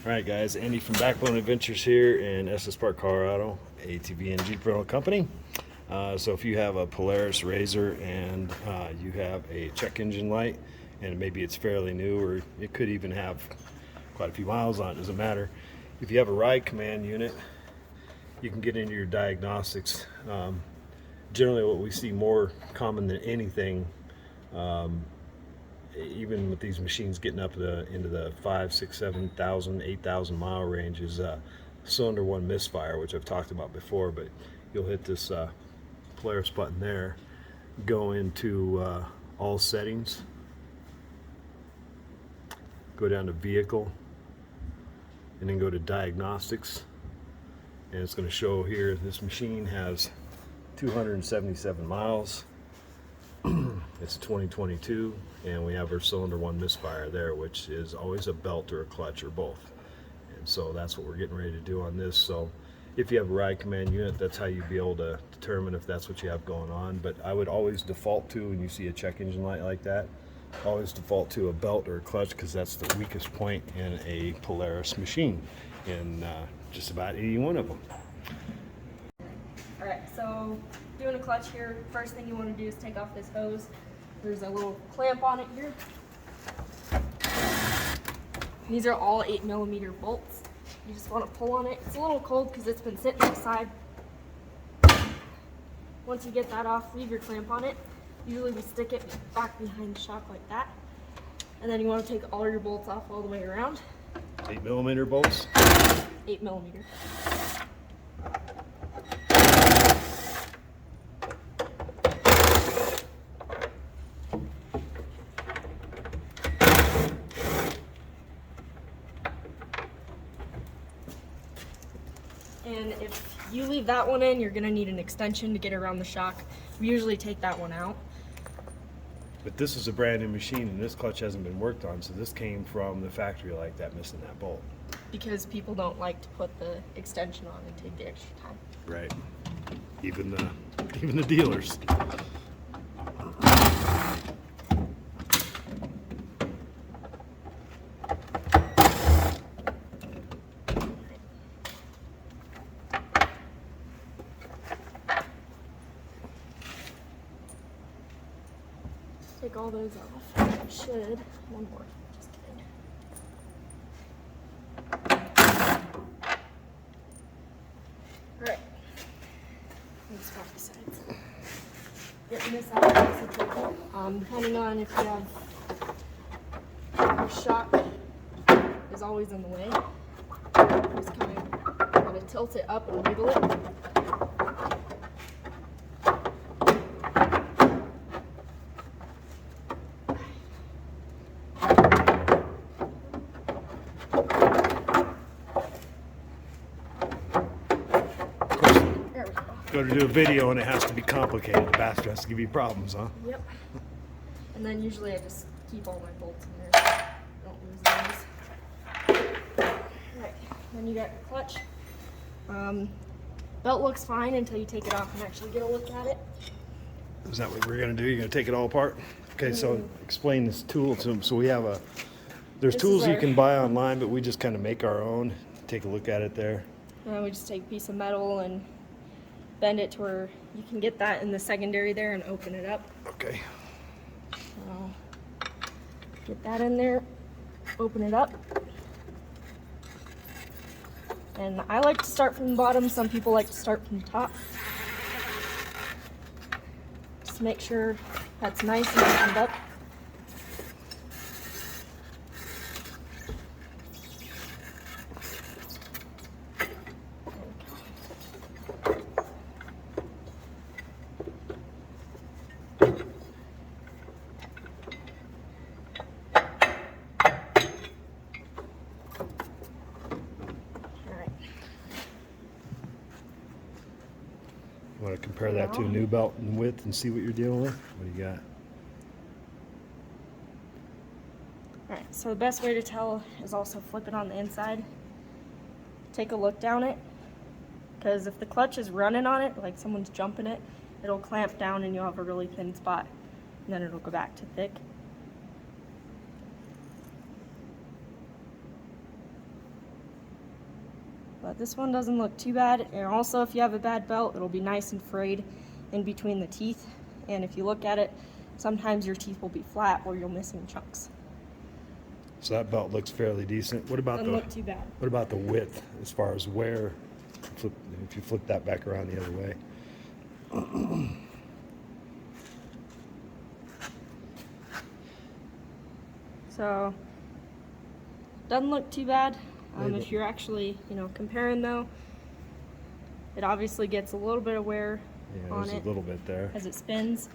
Alright guys, Andy from Backbone Adventures here in Estes Park, Colorado, ATV and Jeep rental company. So if you have a Polaris RZR and you have a check engine light, and maybe it's fairly new, or it could even have quite a few miles on it, doesn't matter. If you have a ride command unit, you can get into your diagnostics. Generally what we see more common than anything, even with these machines getting up into the 5, 6, 7,000, 8,000 mile range, is cylinder 1 misfire, which I've talked about before. But you'll hit this Polaris button there, go into all settings, go down to vehicle, and then go to diagnostics, and it's going to show here this machine has 277 miles. It's 2022, and we have our cylinder 1 misfire there, which is always a belt or a clutch or both. And so that's what we're getting ready to do on this. So if you have a ride command unit, that's how you'd be able to determine if that's what you have going on. But I would always default to, when you see a check engine light like that, always default to a belt or a clutch, because that's the weakest point in a Polaris machine, in just about any one of them. Alright, so doing a clutch here, first thing you want to do is take off this hose. There's a little clamp on it here. These are all 8mm bolts. You just want to pull on it. It's a little cold because it's been sitting outside. Once you get that off, leave your clamp on it. Usually we stick it back behind the shock like that. And then you want to take all your bolts off all the way around. 8mm bolts? 8mm. And if you leave that one in, you're going to need an extension to get around the shock. We usually take that one out. But this is a brand new machine, and this clutch hasn't been worked on, so this came from the factory like that, missing that bolt. Because people don't like to put the extension on and take the extra time. Right. Even the dealers. Take all those off. I should. One more. Just kidding. Alright. Let's swap the sides. Getting this out is a tricky. Depending on if you have your shock is always in the way. Just kind of gotta tilt it up and wiggle it. Go to do a video and it has to be complicated. The bastard has to give you problems, huh? Yep. And then usually I just keep all my bolts in there so I don't lose those. Alright, then you got your clutch. Belt looks fine until you take it off and actually get a look at it. Is that what we're going to do? You're going to take it all apart? Okay, so explain this tool to them. So we have there's tools you can buy online, but we just kind of make our own. Take a look at it there. We just take a piece of metal and bend it to where you can get that in the secondary there and open it up. Okay. So get that in there, open it up. And I like to start from the bottom. Some people like to start from the top. Just make sure that's nice and opened up. You want to compare that to a new belt and width and see what you're dealing with? What do you got? Alright, so the best way to tell is also flip it on the inside. Take a look down it, because if the clutch is running on it, like someone's jumping it, it'll clamp down and you'll have a really thin spot, and then it'll go back to thick. But this one doesn't look too bad. And also, if you have a bad belt, it'll be nice and frayed in between the teeth. And if you look at it, sometimes your teeth will be flat or you'll missing chunks. So that belt looks fairly decent. What about Doesn't look too bad. What about the width as far as wear? If you flip that back around the other way. So doesn't look too bad. If you're actually, comparing though, it obviously gets a little bit of wear on there's it a little bit there as it spins.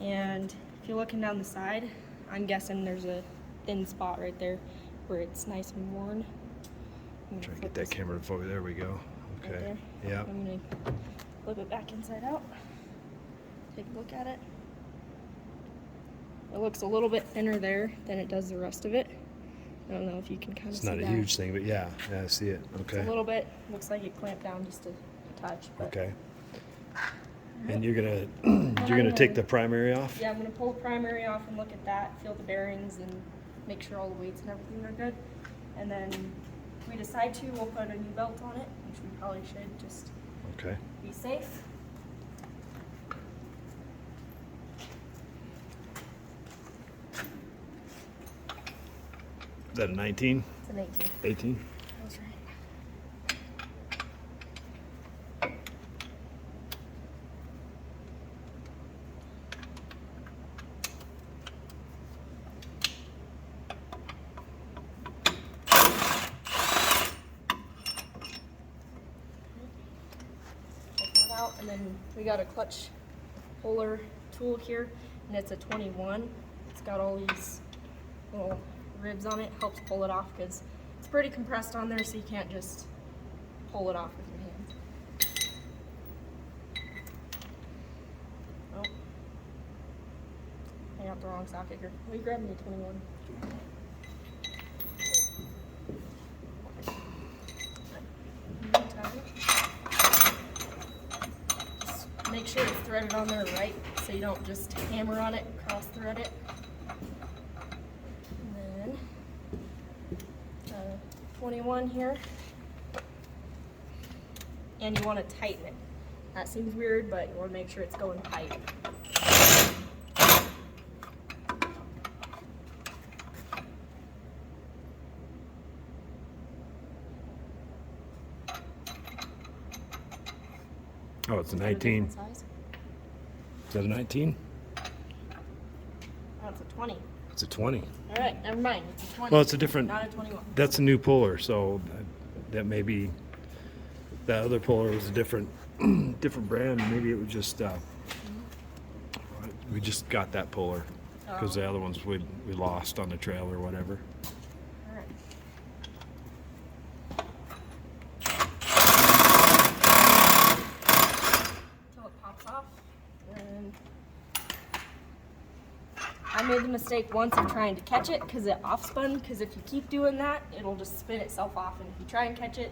And if you're looking down the side, I'm guessing there's a thin spot right there where it's nice and worn. Try to get that camera to focus. There we go. Okay. Right there. Yeah. I'm gonna flip it back inside out. Take a look at it. It looks a little bit thinner there than it does the rest of it. I don't know if you can kind of see that. It's not a huge thing, but yeah, I see it. Okay. It's a little bit. Looks like it clamped down just a touch. But. Okay. And you're gonna take the primary off? Yeah, I'm gonna pull the primary off and look at that, feel the bearings, and make sure all the weights and everything are good. And then if we decide to, we'll put a new belt on it, which we probably should just be safe. Is that a 19? It's an 18. 18? That's right. Take that out, and then we got a clutch puller tool here, and it's a 21. It's got all these little ribs on it. Helps pull it off because it's pretty compressed on there, so you can't just pull it off with your hands. Oh, I got the wrong socket here. Will you grab me a 21? Just make sure it's threaded on there right, so you don't just hammer on it, cross thread it. 21 here, and you want to tighten it. That seems weird, but you want to make sure it's going tight. Oh, it's a 19. Is that a 19? Oh, it's a 20. It's a 20. All right, never mind. It's a 20. Well, it's a different. Not a 21. That's a new puller, so that may be. That other puller was a different brand. Maybe it was just. We just got that puller because the other ones we lost on the trail or whatever. All right. Until it pops off. And I made the mistake once of trying to catch it because it off-spun, because if you keep doing that, it'll just spin itself off, and if you try and catch it,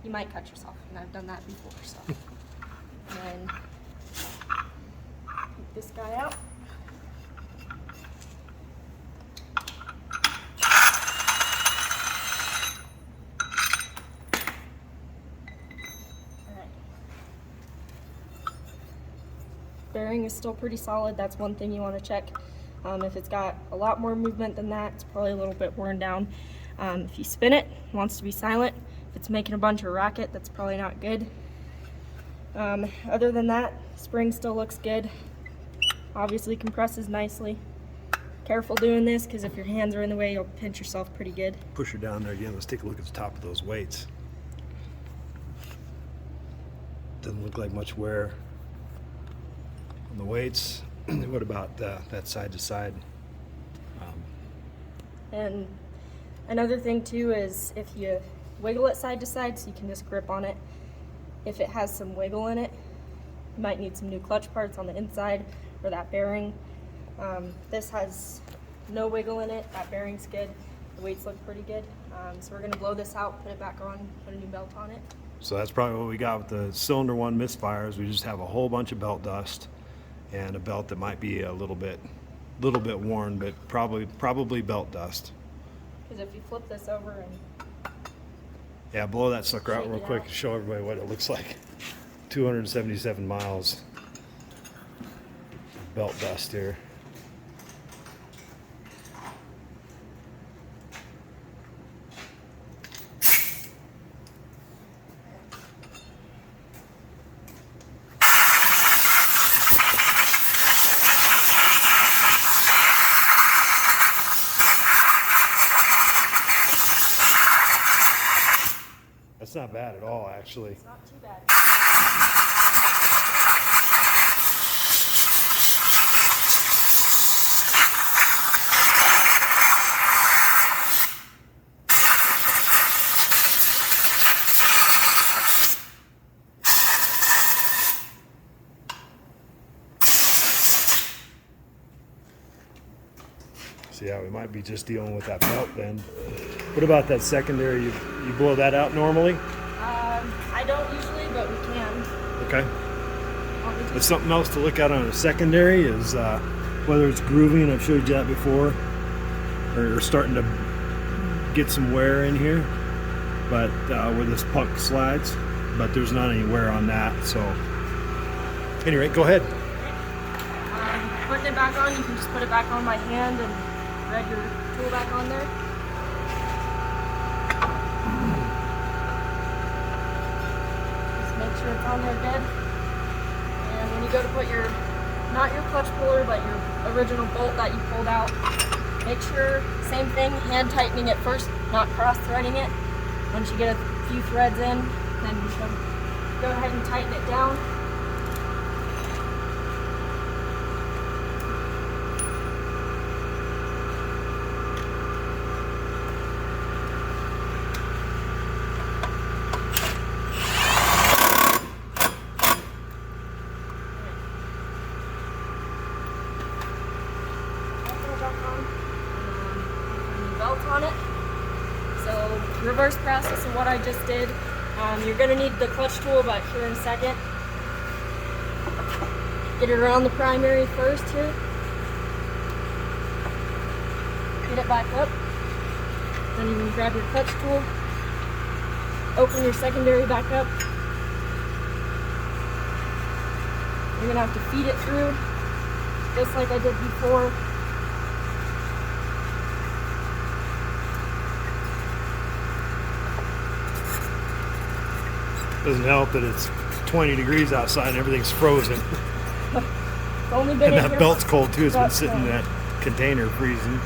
you might cut yourself, and I've done that before, so. And then take this guy out. Alright. Bearing is still pretty solid. That's one thing you want to check. If it's got a lot more movement than that, it's probably a little bit worn down. If you spin it, it wants to be silent. If it's making a bunch of racket, that's probably not good. Other than that, spring still looks good. Obviously compresses nicely. Careful doing this, because if your hands are in the way, you'll pinch yourself pretty good. Push her down there again. Let's take a look at the top of those weights. Doesn't look like much wear on the weights. What about that side to side? And another thing too is if you wiggle it side to side so you can just grip on it, if it has some wiggle in it, you might need some new clutch parts on the inside or that bearing. This has no wiggle in it. That bearing's good. The weights look pretty good. So we're gonna blow this out, put it back on, put a new belt on it. So that's probably what we got with the cylinder one misfires. We just have a whole bunch of belt dust and a belt that might be a little bit worn, but probably belt dust. Because if you flip this over Yeah, blow that sucker out Shake real it quick out. to show everybody what it looks like. 277 miles. Belt dust here. That's not bad at all, actually. It's not too bad. So yeah, we might be just dealing with that belt bend. What about that secondary? You blow that out normally? I don't usually, but we can. Okay. Want me to? But something else to look at on a secondary is whether it's grooving. I've showed you that before, or starting to get some wear in here, but where this puck slides. But there's not any wear on that. So, anyway, go ahead. Putting it back on, you can just put it back on my hand and thread your tool back on there. Just make sure it's on there good. And when you go to put your, not your clutch puller, but your original bolt that you pulled out, make sure, same thing, hand tightening it first, not cross threading it. Once you get a few threads in, then you can go ahead and tighten it down. Belt on it. So reverse process of what I just did. You're going to need the clutch tool back here in a second. Get it around the primary first here. Get it back up. Then you can grab your clutch tool. Open your secondary back up. You're going to have to feed it through, just like I did before. Doesn't help that it's 20 degrees outside and everything's frozen. It's only been And in that here belt's for cold too. It's been about sitting in 10. that container freezing.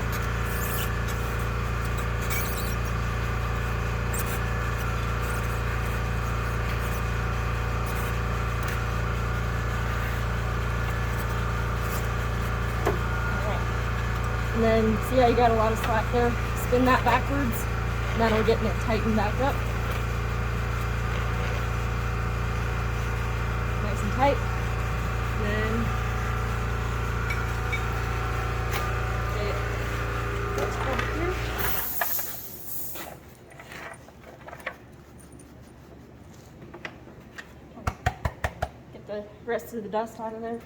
And then see how you got a lot of slack there? Spin that backwards, and that'll get it tightened back up. Nice and tight. And then let's come here. Get the rest of the dust out of there.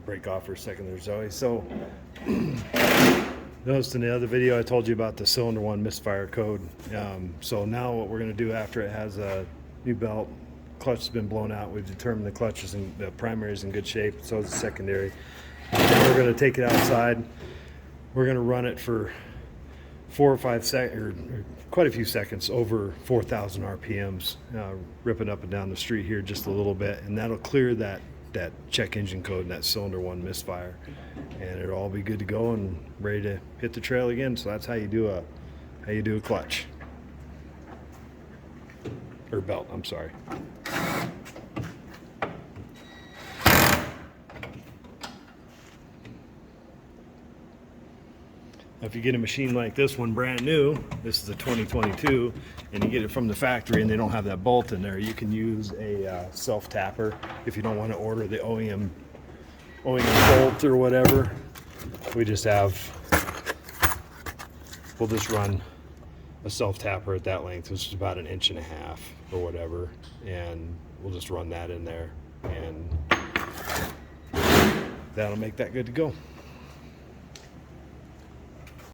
Break off for a second there, Zoe. So, noticed in the other video I told you about the cylinder one misfire code. So now what we're going to do after it has a new belt, clutch has been blown out. We've determined the clutch is in, the primary is in good shape. So is the secondary. Then we're going to take it outside. We're going to run it for 4 or 5 seconds, or quite a few seconds, over 4,000 RPMs, ripping up and down the street here just a little bit, and that'll clear that check engine code and that cylinder one misfire, and it'll all be good to go and ready to hit the trail again. So that's how you do a clutch or belt. I'm sorry. If you get a machine like this one brand new, this is a 2022, and you get it from the factory and they don't have that bolt in there, you can use a self tapper if you don't want to order the OEM bolt or whatever. We just have, we'll just run a self tapper at that length, which is about 1.5 inches or whatever, and we'll just run that in there, and that'll make that good to go.